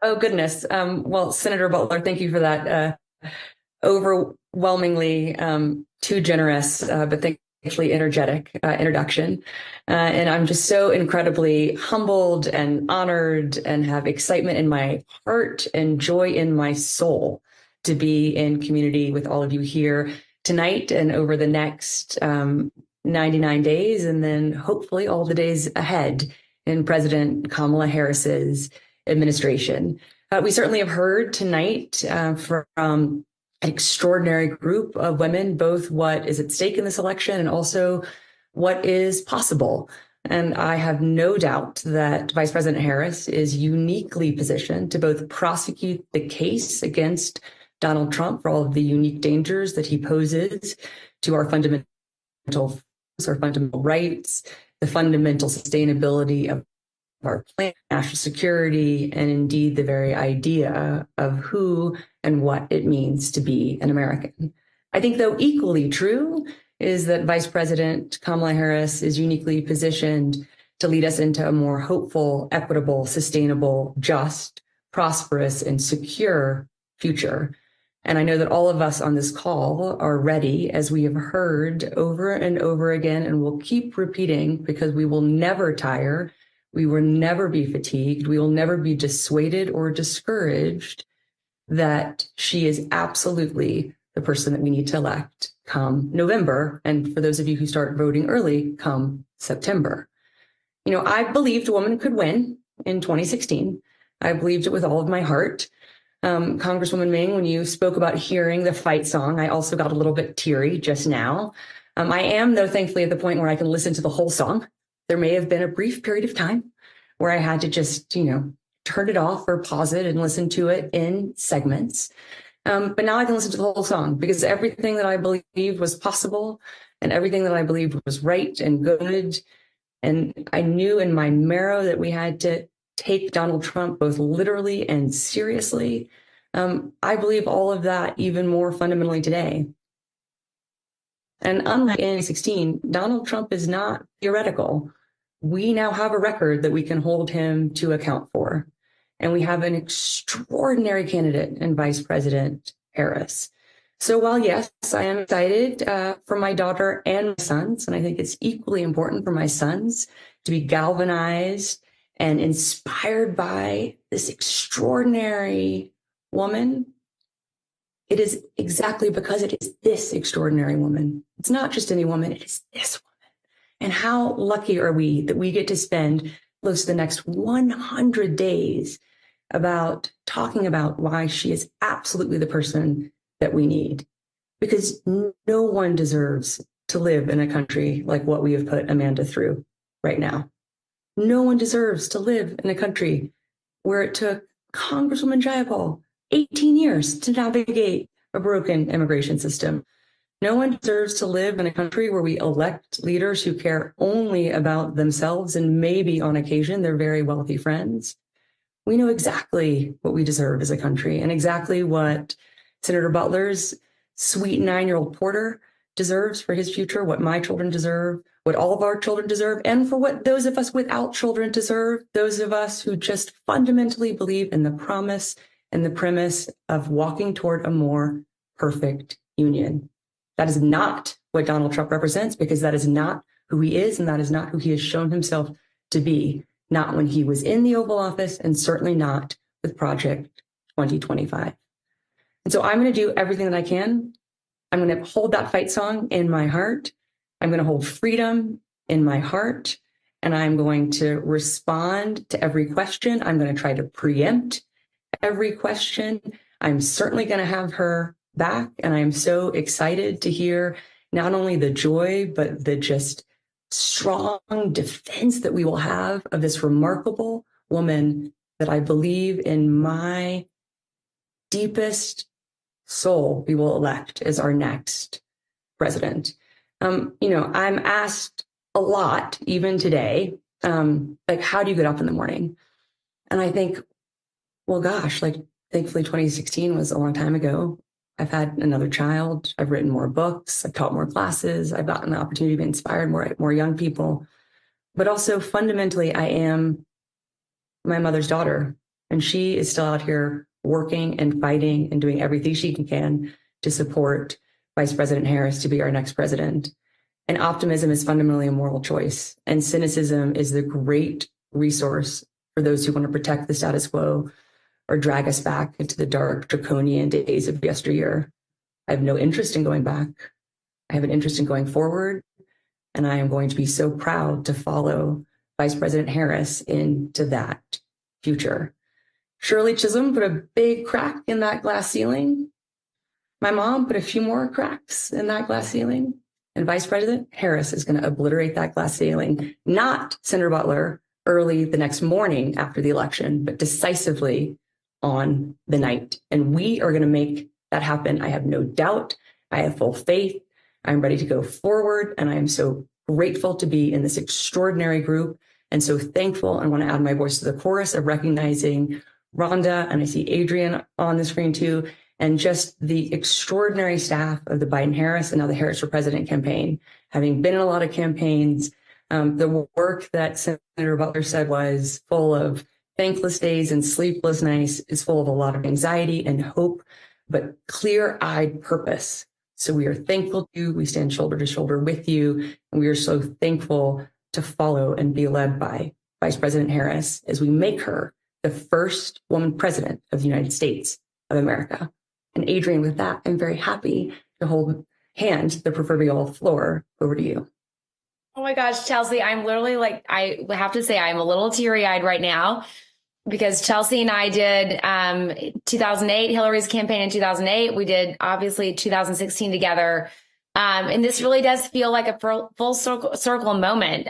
Oh, goodness. Well, Senator Butler, thank you for that overwhelmingly too generous, but thankfully energetic introduction. And I'm just so incredibly humbled and honored and have excitement in my heart and joy in my soul to be in community with all of you here tonight and over the next 99 days, and then hopefully all the days ahead in President Kamala Harris's administration. We certainly have heard tonight from an extraordinary group of women, both what is at stake in this election and also what is possible. And I have no doubt that Vice President Harris is uniquely positioned to both prosecute the case against Donald Trump for all of the unique dangers that he poses to our fundamental rights, the fundamental sustainability of our plan, national security, and indeed the very idea of who and what it means to be an American. I think, though, equally true is that Vice President Kamala Harris is uniquely positioned to lead us into a more hopeful, equitable, sustainable, just, prosperous, and secure future. And I know that all of us on this call are ready, as we have heard over and over again, and we'll keep repeating because we will never tire. We will never be fatigued. We will never be dissuaded or discouraged that she is absolutely the person that we need to elect come November. And for those of you who start voting early, come September. You know, I believed a woman could win in 2016. I believed it with all of my heart. Congresswoman Ming, when you spoke about hearing the fight song, I also got a little bit teary just now. I am, though, thankfully at the point where I can listen to the whole song. There may have been a brief period of time where I had to just, turn it off or pause it and listen to it in segments. But now I can listen to the whole song because everything that I believed was possible and everything that I believed was right and good. And I knew in my marrow that we had to take Donald Trump both literally and seriously. I believe all of that even more fundamentally today. And unlike in 2016, Donald Trump is not theoretical. We now have a record that we can hold him to account for. And we have an extraordinary candidate in Vice President Harris. So while, yes, I am excited for my daughter and my sons, and I think it's equally important for my sons to be galvanized and inspired by this extraordinary woman, it is exactly because it is this extraordinary woman. It's not just any woman, it is this woman. And how lucky are we that we get to spend close to the next 100 days talking about why she is absolutely the person that we need. Because no one deserves to live in a country like what we have put Amanda through right now. No one deserves to live in a country where it took Congresswoman Jayapal 18 years to navigate a broken immigration system. No one deserves to live in a country where we elect leaders who care only about themselves and maybe on occasion their very wealthy friends. We know exactly what we deserve as a country and exactly what Senator Butler's sweet 9-year-old Porter deserves for his future, what my children deserve, what all of our children deserve, and for what those of us without children deserve, those of us who just fundamentally believe in the promise and the premise of walking toward a more perfect union. That is not what Donald Trump represents, because that is not who he is, and that is not who he has shown himself to be, not when he was in the Oval Office, and certainly not with Project 2025. And so I'm going to do everything that I can. I'm going to hold that fight song in my heart. I'm going to hold freedom in my heart, and I'm going to respond to every question. I'm going to try to preempt every question. I'm certainly going to have her back, and I'm so excited to hear not only the joy, but the just strong defense that we will have of this remarkable woman that I believe in my deepest soul we will elect as our next president. I'm asked a lot, even today, like, how do you get up in the morning? And I think, well, gosh, thankfully 2016 was a long time ago. I've had another child. I've written more books. I've taught more classes. I've gotten the opportunity to inspire more young people. But also fundamentally, I am my mother's daughter. And she is still out here working and fighting and doing everything she can to support Vice President Harris to be our next president. And optimism is fundamentally a moral choice. And cynicism is the great resource for those who want to protect the status quo or drag us back into the dark, draconian days of yesteryear. I have no interest in going back. I have an interest in going forward. And I am going to be so proud to follow Vice President Harris into that future. Shirley Chisholm put a big crack in that glass ceiling. My mom put a few more cracks in that glass ceiling. And Vice President Harris is going to obliterate that glass ceiling, not Senator Butler early the next morning after the election, but decisively on the night. And we are going to make that happen. I have no doubt. I have full faith. I'm ready to go forward. And I am so grateful to be in this extraordinary group and so thankful. I want to add my voice to the chorus of recognizing Rhonda, and I see Adrian on the screen too, and just the extraordinary staff of the Biden-Harris and now the Harris for President campaign. Having been in a lot of campaigns, the work that Senator Butler said was full of thankless days and sleepless nights, is full of a lot of anxiety and hope, but clear-eyed purpose. So we are thankful to you. We stand shoulder to shoulder with you. And we are so thankful to follow and be led by Vice President Harris as we make her the first woman president of the United States of America. And Adrian, with that, I'm very happy to hand the proverbial floor over to you. Oh my gosh, Chelsea, I'm literally like, I have to say I'm a little teary-eyed right now because Chelsea and I did 2008, Hillary's campaign in 2008. We did obviously 2016 together. And this really does feel like a full circle moment.